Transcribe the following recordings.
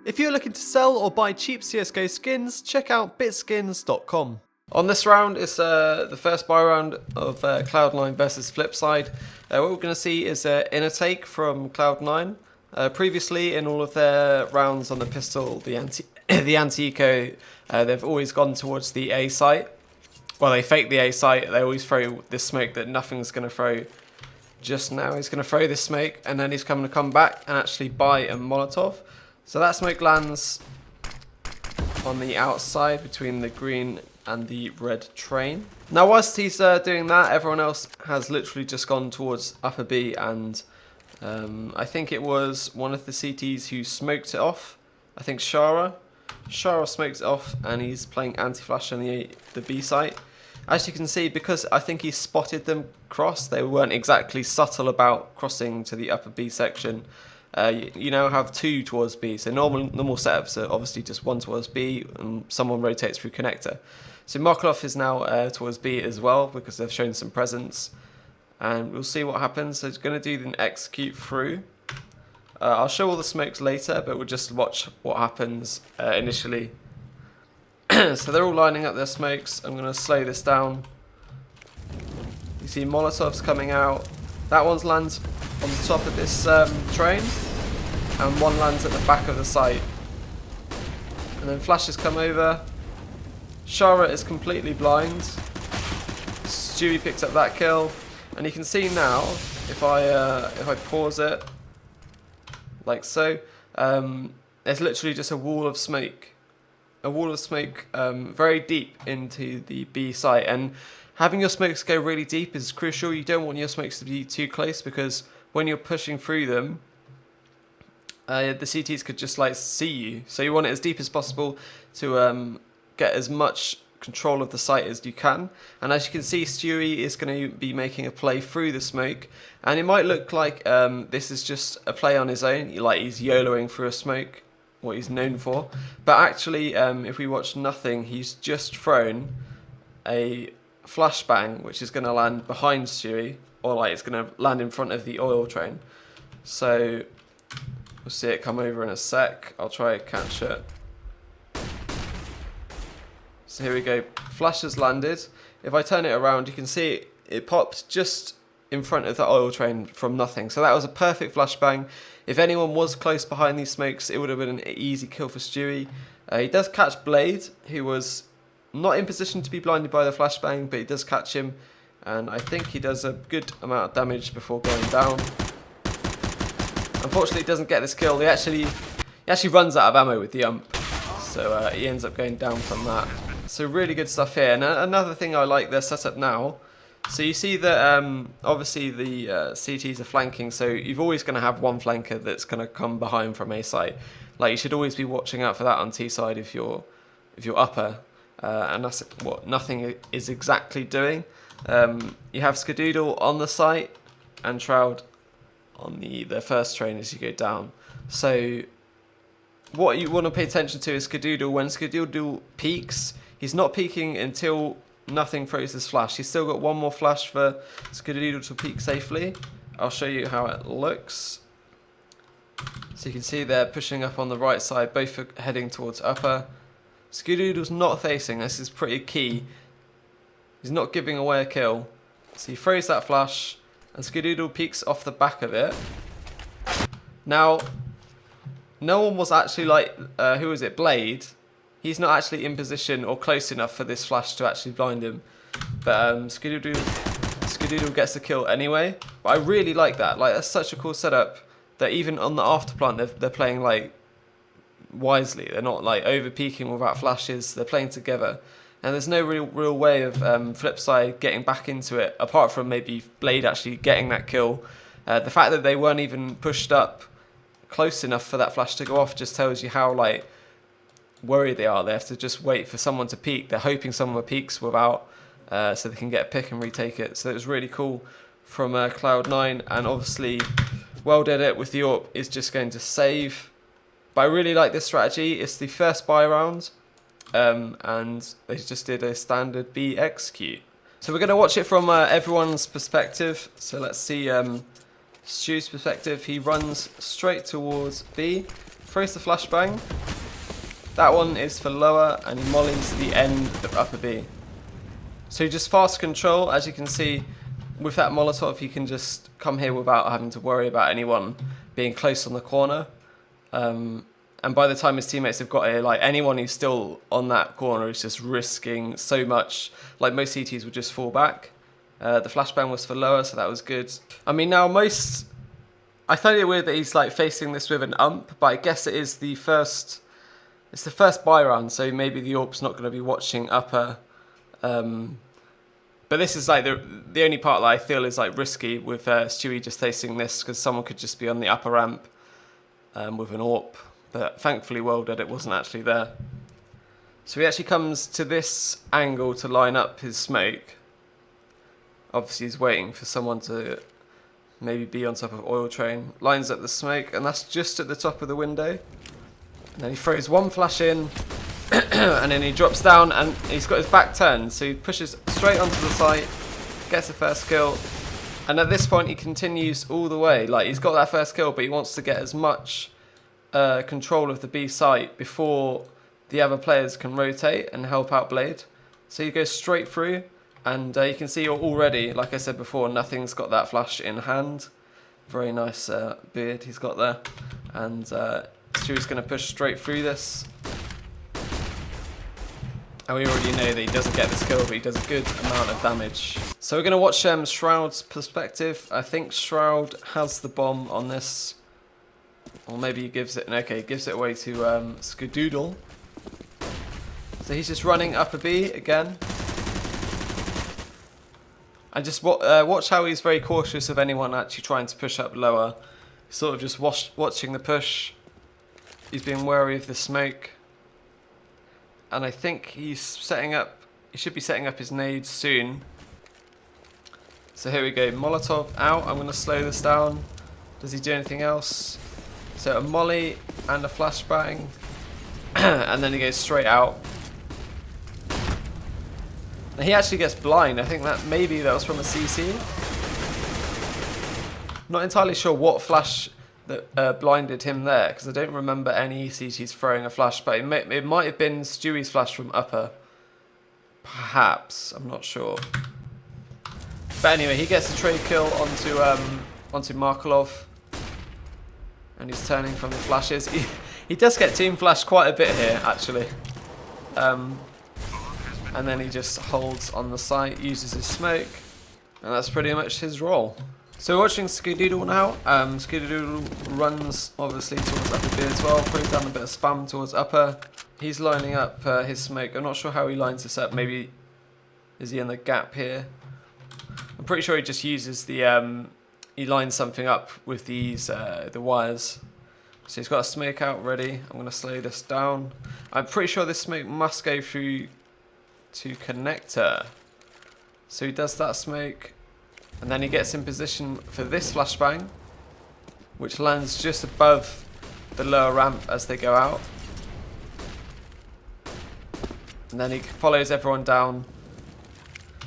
If you're looking to sell or buy cheap CSGO skins, check out bitskins.com. On this round, it's the first buy round of Cloud9 versus Flipside. What we're going to see is an inner take from Cloud9. Previously, in all of their rounds on the pistol, the anti-eco, they've always gone towards the A site. Well, they fake the A site. They always throw this smoke that nothing's going to throw. Just now, he's going to throw this smoke, and then he's going to come back and actually buy a Molotov. So that smoke lands on the outside between the green and the red train. Now whilst he's doing that, everyone else has literally just gone towards upper B, and I think it was one of the CTs who smoked it off. I think Shara smokes it off, and he's playing anti-flash on the B site. As you can see, because I think he spotted them cross, they weren't exactly subtle about crossing to the upper B section. You now have two towards B, so normal setups are obviously just one towards B and someone rotates through connector. So Markov is now towards B as well because they've shown some presence, and we'll see what happens. So it's going to do an execute through. I'll show all the smokes later, but we'll just watch what happens initially. So they're all lining up their smokes. I'm going to slow this down. You see Molotovs coming out. That one's lands on the top of this train, and one lands at the back of the site. And then flashes come over. Shara is completely blind. Stewie picks up that kill, and you can see now if I pause it like so, there's literally just a wall of smoke. Very deep into the B site, and having your smokes go really deep is crucial. You don't want your smokes to be too close, because when you're pushing through them, the CTs could just like see you. So you want it as deep as possible to get as much control of the site as you can. And as you can see, Stewie is going to be making a play through the smoke, and it might look like this is just a play on his own, like he's YOLOing through a smoke, what he's known for. But actually, if we watch nothing, he's just thrown a flashbang, which is going to land behind Stewie, or like it's going to land in front of the oil train. So we'll see it come over in a sec. I'll try to catch it. So here we go. Flash has landed. If I turn it around, you can see it popped just in front of the oil train from nothing. So that was a perfect flashbang. If anyone was close behind these smokes, it would have been an easy kill for Stewie. He does catch Blade, who was not in position to be blinded by the flashbang, but he does catch him, and I think he does a good amount of damage before going down. Unfortunately, he doesn't get this kill. He actually runs out of ammo with the ump, so he ends up going down from that. So really good stuff here. And another thing I like their setup now. So you see that obviously the CTs are flanking, so you're always going to have one flanker that's going to come behind from A site. Like, you should always be watching out for that on T side if you're upper. And that's what nothing is exactly doing. You have Skadoodle on the site and Shroud on the first train as you go down. So what you want to pay attention to is Skadoodle. When Skadoodle peaks, he's not peaking until nothing throws his flash. He's still got one more flash for Skadoodle to peak safely. I'll show you how it looks. So you can see they're pushing up on the right side, both are heading towards upper. Skadoodle's not facing, this is pretty key. He's not giving away a kill. So he throws that flash, and Skadoodle peeks off the back of it. Now, no one was actually like, who was it, Blade? He's not actually in position or close enough for this flash to actually blind him. But Skadoodle gets the kill anyway. But I really like that. Like, that's such a cool setup that even on the afterplant, they're playing like wisely. They're not like over peaking without flashes. They're playing together, and there's no real way of Flipside getting back into it apart from maybe Blade actually getting that kill. The fact that they weren't even pushed up close enough for that flash to go off just tells you how like worried they are. They have to just wait for someone to peak. They're hoping someone peaks without, so they can get a pick and retake it. So it was really cool from Cloud9, and obviously Well Did It with the AWP is just going to save. But I really like this strategy. It's the first buy round, and they just did a standard B execute. So we're going to watch it from everyone's perspective. So let's see Stu's perspective. He runs straight towards B, throws the flashbang. That one is for lower, and he mollies the end of upper B. So just fast control, as you can see, with that Molotov, he can just come here without having to worry about anyone being close on the corner. And by the time his teammates have got here, like anyone who's still on that corner is just risking so much. Like most CTs would just fall back. The flashbang was for lower, so that was good. I mean, now I find it weird that he's like facing this with an ump, but I guess it is the first. It's the first buy round, so maybe the AWP's not going to be watching upper. But this is like the only part that I feel is like risky with Stewie just facing this, because someone could just be on the upper ramp with an AWP. But thankfully, well dead, it wasn't actually there. So he actually comes to this angle to line up his smoke. Obviously, he's waiting for someone to maybe be on top of oil train. Lines up the smoke, and that's just at the top of the window. And then he throws one flash in, and then he drops down, and he's got his back turned, so he pushes straight onto the site, gets the first kill, and at this point he continues all the way. Like, he's got that first kill, but he wants to get as much control of the B site before the other players can rotate and help out Blade. So he goes straight through, and you can see already, like I said before, nothing's got that flash in hand. Very nice beard he's got there, and Stewie's going to push straight through this. And we already know that he doesn't get this kill, but he does a good amount of damage. So we're going to watch Shroud's perspective. I think Shroud has the bomb on this. Or maybe he gives it, okay, gives it away to Skadoodle. So he's just running upper B again. And just watch how he's very cautious of anyone actually trying to push up lower. He's sort of just watching the push. He's being wary of the smoke. And I think he's setting up, he should be setting up his nades soon. So here we go, Molotov out. I'm going to slow this down. Does he do anything else? So a molly and a flashbang. And then he goes straight out. Now he actually gets blind. I think that maybe that was from a CC. Not entirely sure what flash that blinded him there, because I don't remember any CTs throwing a flash, but it might have been Stewie's flash from upper. Perhaps, I'm not sure. But anyway, he gets a trade kill onto Markelov. And he's turning from the flashes. He does get team flashed quite a bit here, actually. And then he just holds on the site, uses his smoke, and that's pretty much his role. So we're watching Skadoodle now. Skadoodle runs obviously towards upper B as well, throws down a bit of spam towards upper. He's lining up his smoke. I'm not sure how he lines this up. Maybe is he in the gap here? I'm pretty sure he just uses the he lines something up with these the wires. So he's got a smoke out ready. I'm going to slow this down. I'm pretty sure this smoke must go through to connector. So he does that smoke, and then he gets in position for this flashbang, which lands just above the lower ramp as they go out. And then he follows everyone down.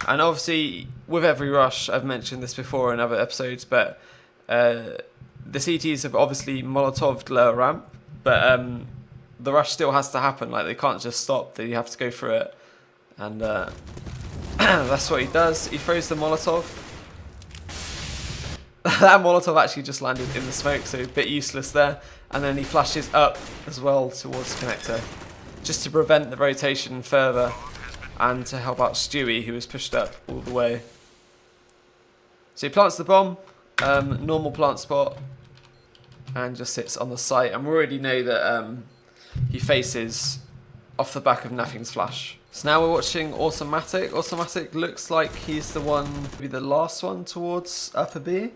And obviously, with every rush, I've mentioned this before in other episodes, but the CTs have obviously Molotov'd lower ramp, but the rush still has to happen. Like, they can't just stop, they have to go through it. And that's what he does. He throws the Molotov. That Molotov actually just landed in the smoke, so a bit useless there. And then he flashes up as well towards connector, just to prevent the rotation further and to help out Stewie, who was pushed up all the way. So he plants the bomb, normal plant spot, and just sits on the site. And we already know that he faces off the back of Nothing's flash. So now we're watching Automatic. Automatic looks like he's the one, maybe the last one towards upper B.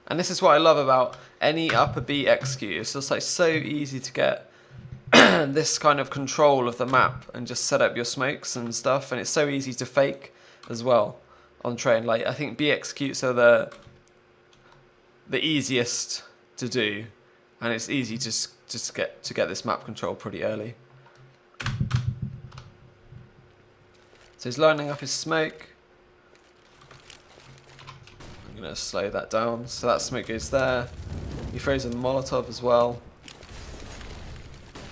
And this is what I love about any upper B execute. It's just like so easy to get this kind of control of the map and just set up your smokes and stuff. And it's so easy to fake as well on train. Like, I think B executes are the easiest to do, and it's easy to get this map control pretty early. So he's lining up his smoke. I'm going to slow that down. So that smoke goes there. He throws a Molotov as well.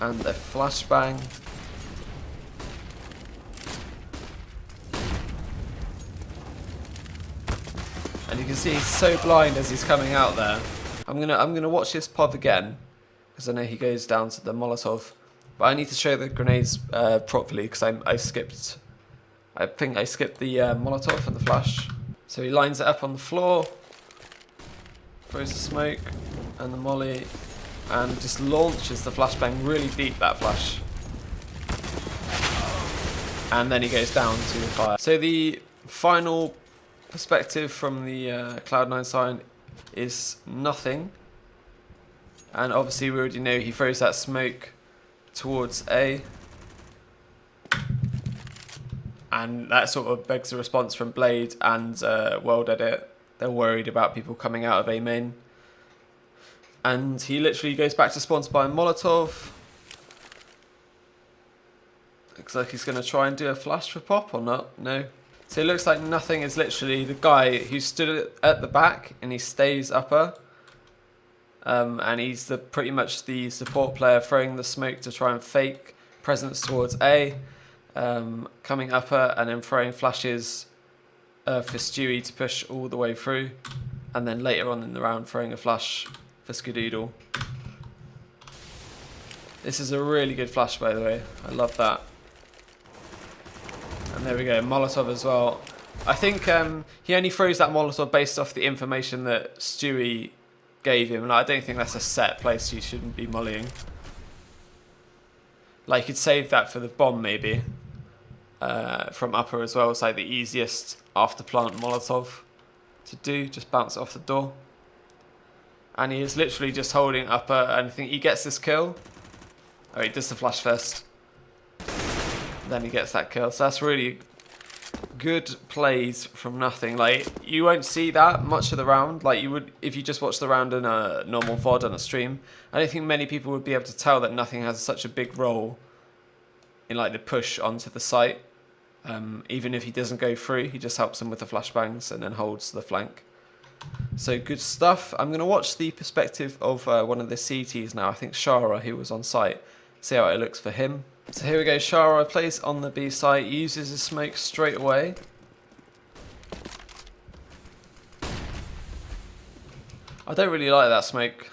and a flashbang. And you can see he's so blind as he's coming out there. I'm gonna watch this pod again because I know he goes down to the Molotov, but I need to show the grenades properly because I skipped. I think I skipped the Molotov and the flash. So he lines it up on the floor, throws the smoke and the molly, and just launches the flashbang really deep, that flash. And then he goes down to the fire. So the final perspective from the Cloud9 side is nothing. And obviously we already know he throws that smoke towards A. And that sort of begs a response from Blade and World Edit. They're worried about people coming out of A main. And he literally goes back to spawn to buy a Molotov. Looks like he's going to try and do a flash for pop or not. No. So it looks like nothing is literally the guy who stood at the back and he stays upper. And he's pretty much the support player throwing the smoke to try and fake presence towards A. Coming upper and then throwing flashes for Stewie to push all the way through, and then later on in the round throwing a flash for Skadoodle. This is a really good flash, by the way. I love that. And there we go, Molotov as well. I think he only throws that Molotov based off the information that Stewie gave him, and I don't think that's a set place you shouldn't be mollying. Like, you'd save that for the bomb maybe. From upper as well, it's like the easiest after plant Molotov to do, just bounce it off the door. And he is literally just holding upper, and I think he gets this kill. Oh, he does the flash first. Then he gets that kill, so that's really good plays from nothing. Like, you won't see that much of the round, like you would if you just watch the round in a normal VOD on a stream. I don't think many people would be able to tell that nothing has such a big role in like the push onto the site. Even if he doesn't go through, he just helps them with the flashbangs and then holds the flank. So good stuff. I'm going to watch the perspective of one of the CTs now. I think Shara, who was on site. See how it looks for him. So here we go. Shara plays on the B site, uses his smoke straight away. I don't really like that smoke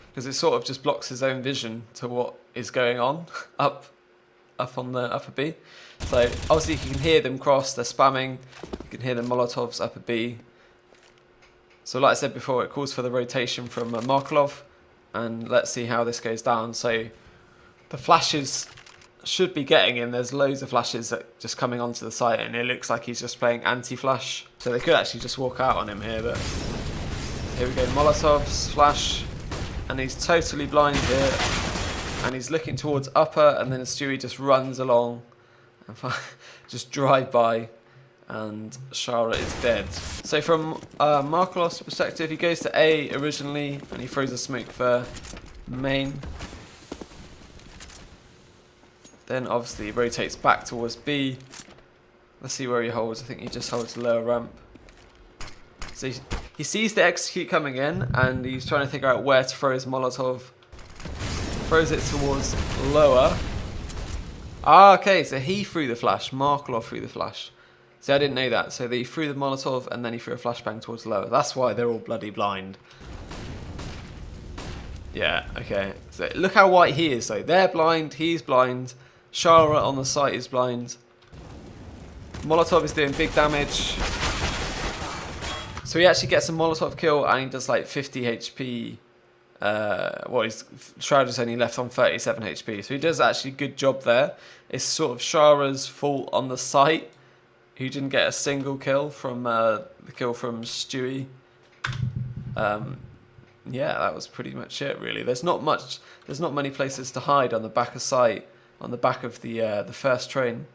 because it sort of just blocks his own vision to what is going on up on the upper B. So obviously you can hear them cross, they're spamming, you can hear the Molotovs upper B. So like I said before, it calls for the rotation from Markelov, and let's see how this goes down. So the flashes should be getting in, there's loads of flashes that just coming onto the site, and it looks like he's just playing anti-flash. So they could actually just walk out on him here, but here we go, Molotovs, flash, and he's totally blind here. And he's looking towards upper, and then Stewie just runs along and just drive by, and Shara is dead. So from Markelov's perspective, he goes to A originally, and he throws a smoke for main. Then obviously he rotates back towards B. Let's see where he holds. I think he just holds the lower ramp. So he sees the execute coming in, and he's trying to figure out where to throw his Molotov. Throws it towards lower. Ah, okay, so he threw the flash. Markelov threw the flash. See, I didn't know that. So he threw the Molotov and then he threw a flashbang towards lower. That's why they're all bloody blind. Yeah, okay. So look how white he is, though. They're blind, he's blind. Shara on the site is blind. Molotov is doing big damage. So he actually gets a Molotov kill and he does like 50 HP. His Shroud is only left on 37 HP, so he does actually a good job there. It's sort of Shara's fault on the site, who didn't get a single kill from the kill from Stewie. Yeah, that was pretty much it, really. There's not many places to hide on the back of site, on the back of the first train.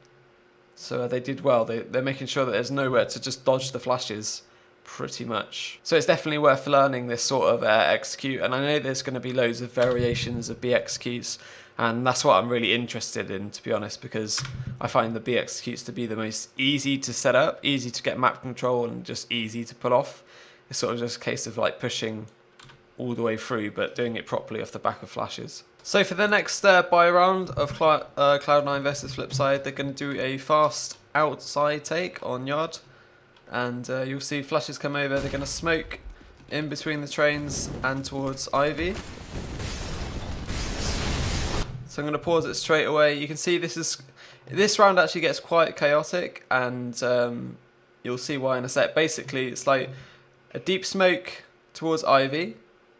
So they did well. They're making sure that there's nowhere to just dodge the flashes. Pretty much. So it's definitely worth learning this sort of execute, and I know there's going to be loads of variations of B executes, and that's what I'm really interested in, to be honest, because I find the B executes to be the most easy to set up, easy to get map control, and just easy to pull off. It's sort of just a case of like pushing all the way through, but doing it properly off the back of flashes. So for the next buy round of Cloud9 versus Flipside, they're going to do a fast outside take on Yard. And you'll see flashes come over, they're going to smoke in between the trains and towards Ivy. So I'm going to pause it straight away. You can see this round actually gets quite chaotic, and you'll see why in a sec. Basically, it's like a deep smoke towards Ivy,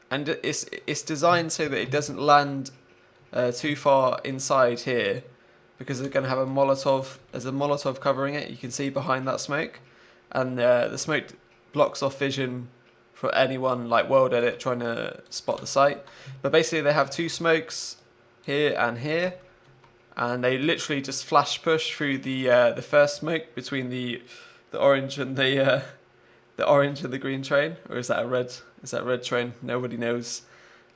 and it's designed so that it doesn't land too far inside here, because they're going to have a Molotov. There's a Molotov covering it. You can see behind that smoke, and the smoke blocks off vision for anyone like World Edit trying to spot the site. But basically, they have two smokes here and here, and they literally just flash push through the first smoke between the orange and the orange and the green train, or is that a red? Is that red train? Nobody knows.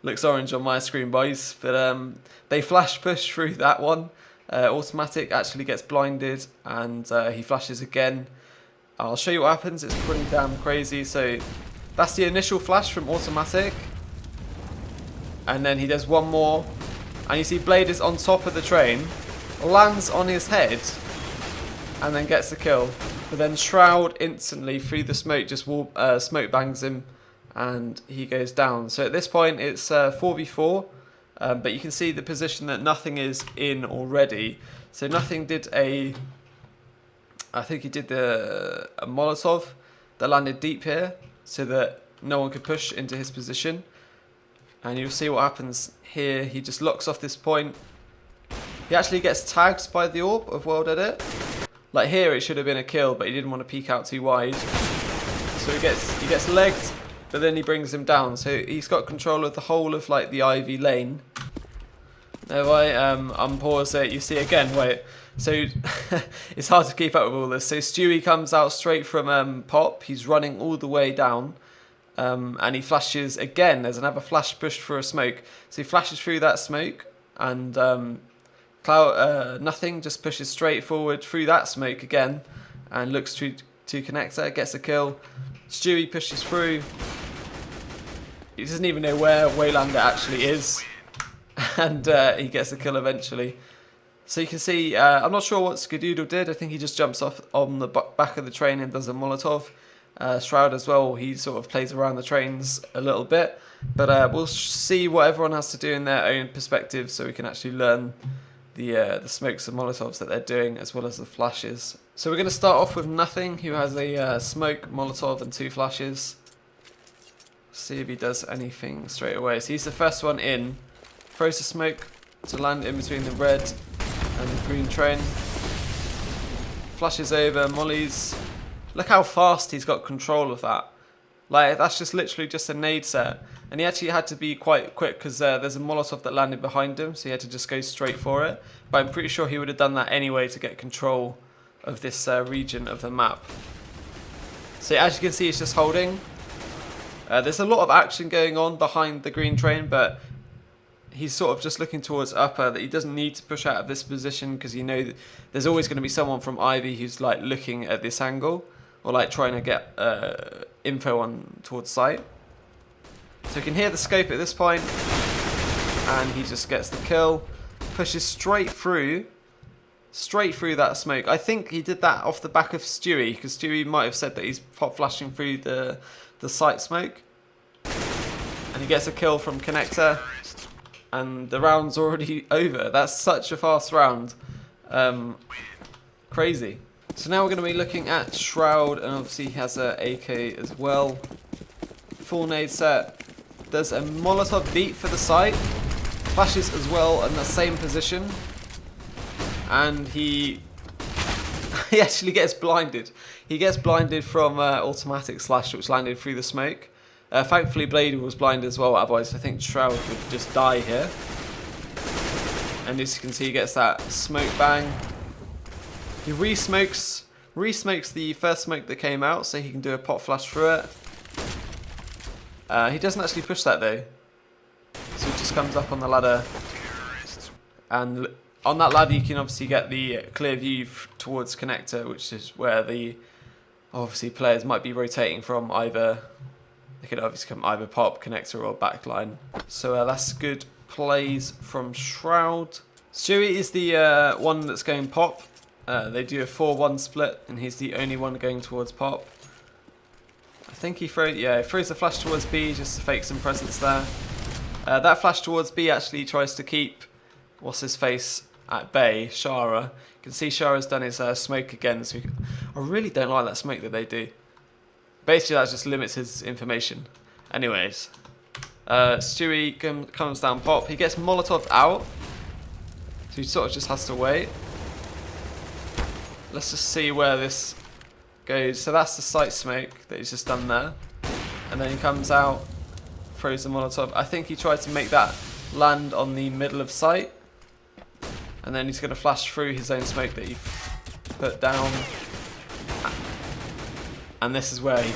Looks orange on my screen, boys. But they flash push through that one. Automatic actually gets blinded, and he flashes again. I'll show you what happens. It's pretty damn crazy. So that's the initial flash from Automatic, and then he does one more. And you see Blade is on top of the train, lands on his head, and then gets the kill. But then Shroud instantly through the smoke just smoke bangs him, and he goes down. So at this point it's 4v4, but you can see the position that Nothing is in already. So Nothing did I think he did a Molotov that landed deep here, so that no one could push into his position. And you'll see what happens here. He just locks off this point. He actually gets tagged by the AWP of World Edit. Like here it should have been a kill, but he didn't want to peek out too wide. So he gets legged, but then he brings him down. So he's got control of the whole of like the Ivy lane. Now I unpause it, you see again, wait. So it's hard to keep up with all this. So Stewie comes out straight from Pop. He's running all the way down. And he flashes again. There's another flash push for a smoke. So he flashes through that smoke, and Nothing just pushes straight forward through that smoke again, and looks to Connector, gets a kill. Stewie pushes through. He doesn't even know where Waylander actually is, and he gets the kill eventually. So you can see, I'm not sure what Skadoodle did. I think he just jumps off on the back of the train and does a Molotov. Shroud as well, he sort of plays around the trains a little bit, but we'll see what everyone has to do in their own perspective, so we can actually learn the smokes and Molotovs that they're doing, as well as the flashes. So we're going to start off with Nothing, who has a smoke, Molotov and two flashes. See if he does anything straight away. So he's the first one in, throws a smoke to land in between the red and the green train, flashes over, mollies. Look how fast he's got control of that. Like, that's just literally just a nade set. And he actually had to be quite quick, because there's a Molotov that landed behind him, so he had to just go straight for it. But I'm pretty sure he would have done that anyway to get control of this region of the map. So as you can see, it's just holding. There's a lot of action going on behind the green train, but he's sort of just looking towards upper, that he doesn't need to push out of this position, because you know that there's always going to be someone from Ivy who's like looking at this angle, or like trying to get info on towards site. So you can hear the scope at this point, and he just gets the kill, pushes straight through that smoke. I think he did that off the back of Stewie, because Stewie might have said that he's pop flashing through the site smoke, and he gets a kill from Connector, and the round's already over. That's such a fast round. Crazy. So now we're going to be looking at Shroud, and obviously he has a AK as well. Full nade set. Does a Molotov deep for the site. Flashes as well in the same position. And he actually gets blinded. He gets blinded from Automatic slash, which landed through the smoke. Thankfully Blade was blind as well, otherwise I think Shroud would just die here. And as you can see, he gets that smoke bang. He re-smokes the first smoke that came out, so he can do a pop flash through it. He doesn't actually push that though, so he just comes up on the ladder, and on that ladder you can obviously get the clear view towards Connector, which is where the obviously players might be rotating from. Either they could obviously come either pop, Connector, or backline. So that's good plays from Shroud. Stewie is the one that's going pop. They do a 4-1 split, and he's the only one going towards pop. I think he throws a flash towards B just to fake some presence there. That flash towards B actually tries to keep what's his face at bay, Shara. You can see Shara's done his smoke again. So I really don't like that smoke that they do. Basically, that just limits his information. Anyways, Stewie comes down pop. He gets Molotov out, so he sort of just has to wait. Let's just see where this goes. So that's the site smoke that he's just done there. And then he comes out, throws the Molotov. I think he tried to make that land on the middle of site. And then he's going to flash through his own smoke that he put down. And this is where he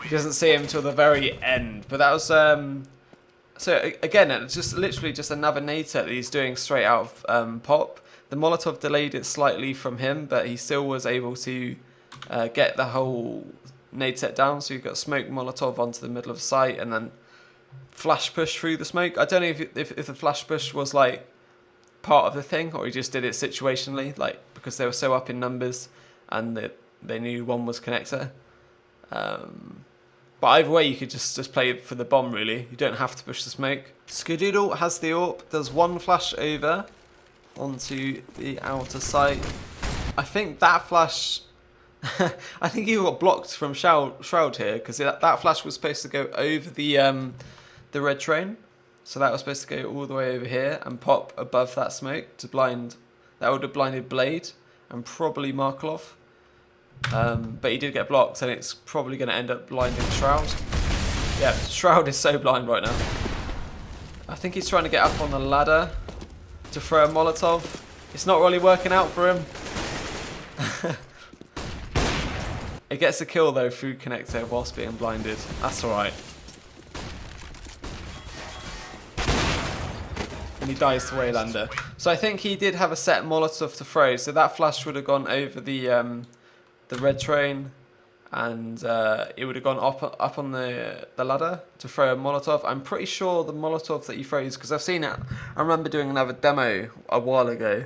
doesn't see him till the very end. But that was so again, it's just literally just another nade set that he's doing straight out of pop. The Molotov delayed it slightly from him, but he still was able to get the whole nade set down. So you've got smoke Molotov onto the middle of site and then flash push through the smoke. I don't know if the flash push was like part of the thing, or he just did it situationally, like because they were so up in numbers and they knew one was connector. But either way, you could just play it for the bomb, really. You don't have to push the smoke. Skadoodle has the AWP, does one flash over onto the outer site. I think that flash... I think he got blocked from Shroud here, because that flash was supposed to go over the red train. So that was supposed to go all the way over here and pop above that smoke to blind... That would have blinded Blade and probably Markelov. But he did get blocked, and it's probably going to end up blinding Shroud. Yeah, Shroud is so blind right now. I think he's trying to get up on the ladder to throw a Molotov. It's not really working out for him. It gets a kill though through connector whilst being blinded. That's alright. And he dies to Waylander. So I think he did have a set Molotov to throw, so that flash would have gone over the red train, and it would have gone up on the ladder to throw a Molotov. I'm pretty sure the Molotov that he throws, because I've seen it, I remember doing another demo a while ago.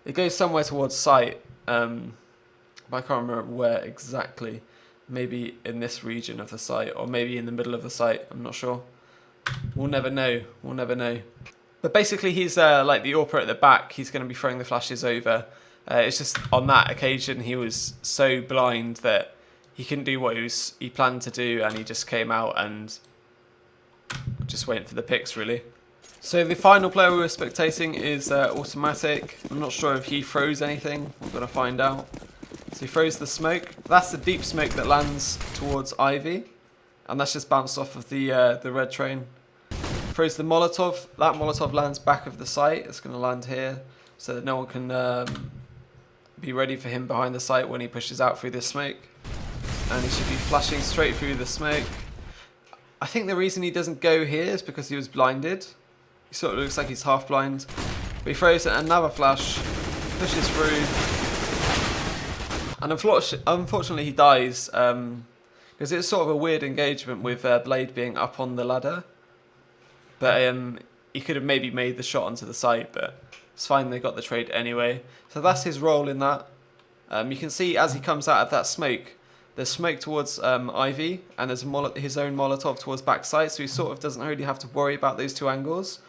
It goes somewhere towards site, but I can't remember where exactly. Maybe in this region of the site, or maybe in the middle of the site, I'm not sure. We'll never know, we'll never know. But basically he's like the AWPer at the back, he's going to be throwing the flashes over. It's just on that occasion he was so blind that he couldn't do what he planned to do, and he just came out and just went for the picks, really. So the final player we were spectating is Automatic. I'm not sure if he throws anything, we're going to find out. So he throws the smoke. That's the deep smoke that lands towards Ivy, and that's just bounced off of the red train. Throws the Molotov. That Molotov lands back of the site. It's going to land here so that no one can be ready for him behind the site when he pushes out through this smoke. And he should be flashing straight through the smoke. I think the reason he doesn't go here is because he was blinded. He sort of looks like he's half blind. But he throws another flash, pushes through. And unfortunately he dies, because it's sort of a weird engagement with Blade being up on the ladder. But he could have maybe made the shot onto the side, but it's fine, they got the trade anyway. So that's his role in that. You can see as he comes out of that smoke, there's smoke towards Ivy, and there's his own Molotov towards backside, so he sort of doesn't really have to worry about those two angles.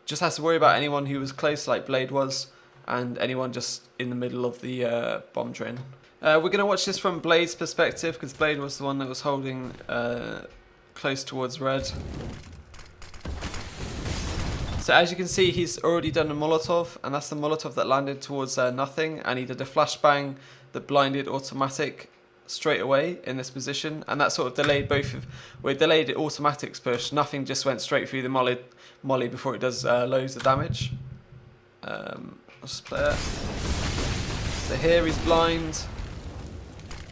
Just has to worry about anyone who was close like Blade was, and anyone just in the middle of the bomb train. We're going to watch this from Blade's perspective, because Blade was the one that was holding close towards red. So as you can see, he's already done a Molotov, and that's the Molotov that landed towards nothing, and he did a flashbang that blinded Automatic straight away in this position, and that sort of delayed delayed Automatic's push. Nothing just went straight through the molly before it does loads of damage. Let's just play it. So here he's blind.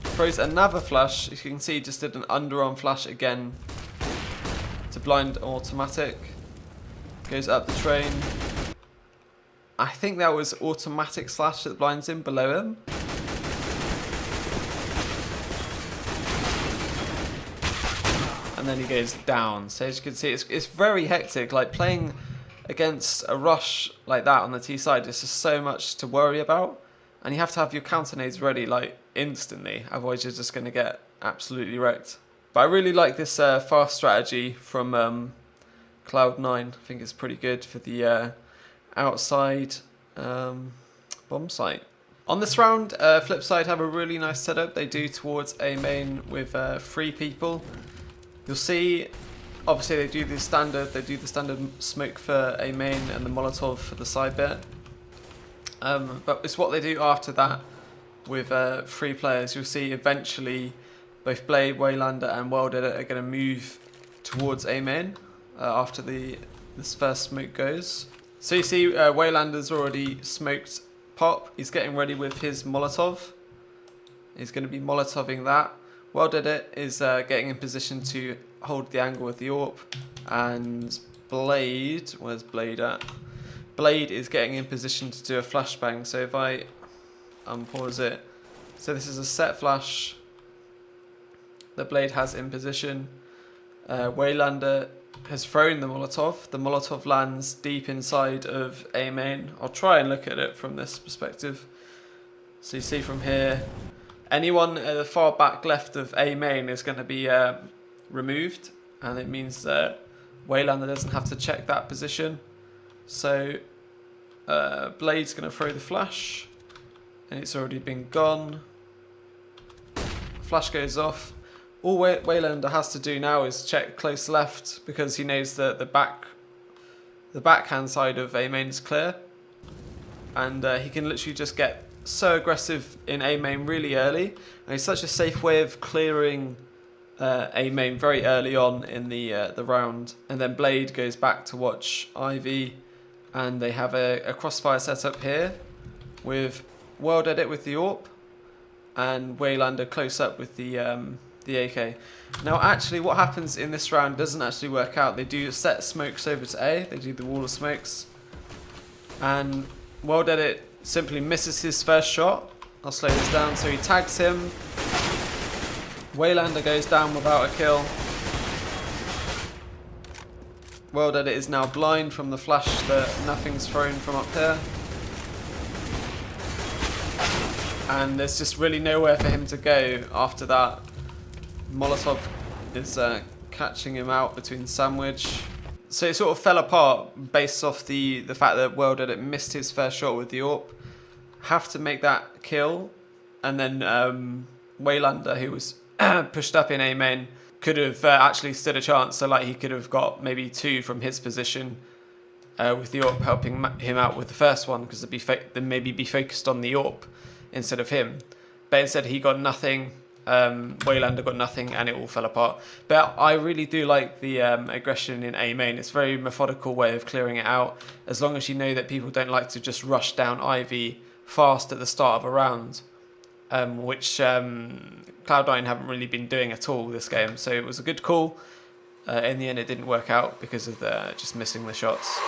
Throws another flash. As you can see, he just did an underarm flash again to blind Automatic. Goes up the train. I think that was Automatic slash that blinds him below him. And then he goes down. So as you can see, it's very hectic. Like playing against a rush like that on the T side, there's just so much to worry about, and you have to have your counter nades ready like instantly, otherwise you're just going to get absolutely wrecked. But I really like this fast strategy from Cloud9. I think it's pretty good for the outside bomb site. On this round, Flipside have a really nice setup they do towards A main with 3 people. You'll see, obviously they do the standard smoke for A main and the Molotov for the side bit. But it's what they do after that with 3 players. You'll see eventually both Blade, Waylander and Worldedit are going to move towards A main after this first smoke goes. So you see Waylander's already smoked Pop. He's getting ready with his Molotov. He's going to be Molotoving that. Worldedit is getting in position to hold the angle with the AWP. And Blade, where's Blade at? Blade is getting in position to do a flashbang. So if I unpause it. So this is a set flash that Blade has in position. Waylander has thrown the Molotov. The Molotov lands deep inside of A main. I'll try and look at it from this perspective. So you see from here, anyone at the far back left of A main is going to be removed, and it means that Waylander doesn't have to check that position. So Blade's going to throw the flash, and it's already been gone. Flash goes off. All Waylander has to do now is check close left, because he knows that the backhand side of A main is clear, and he can literally just get so aggressive in A main really early, and it's such a safe way of clearing A main very early on in the round. And then Blade goes back to watch Ivy, and they have a crossfire setup here with Worldedit with the AWP and Waylander close up with the AK. Now actually what happens in this round doesn't actually work out. They do set smokes over to A, they do the wall of smokes, and Worldedit simply misses his first shot. I'll slow this down. So he tags him, Waylander goes down without a kill. Worldedit is now blind from the flash that nothing's thrown from up here, and there's just really nowhere for him to go after that. Molotov is catching him out between sandwich. So it sort of fell apart based off the fact that Worldedit missed his first shot with the AWP. Have to make that kill, and then Waylander, who was pushed up in A main, could have actually stood a chance. So like he could have got maybe 2 from his position with the AWP helping him out with the first one, because they'd maybe be focused on the AWP instead of him. But instead he got nothing. Waylander got nothing, and it all fell apart. But I really do like the aggression in A main. It's a very methodical way of clearing it out, as long as you know that people don't like to just rush down Ivy fast at the start of a round, which Cloud9 haven't really been doing at all this game. So it was a good call. In the end it didn't work out because of just missing the shots.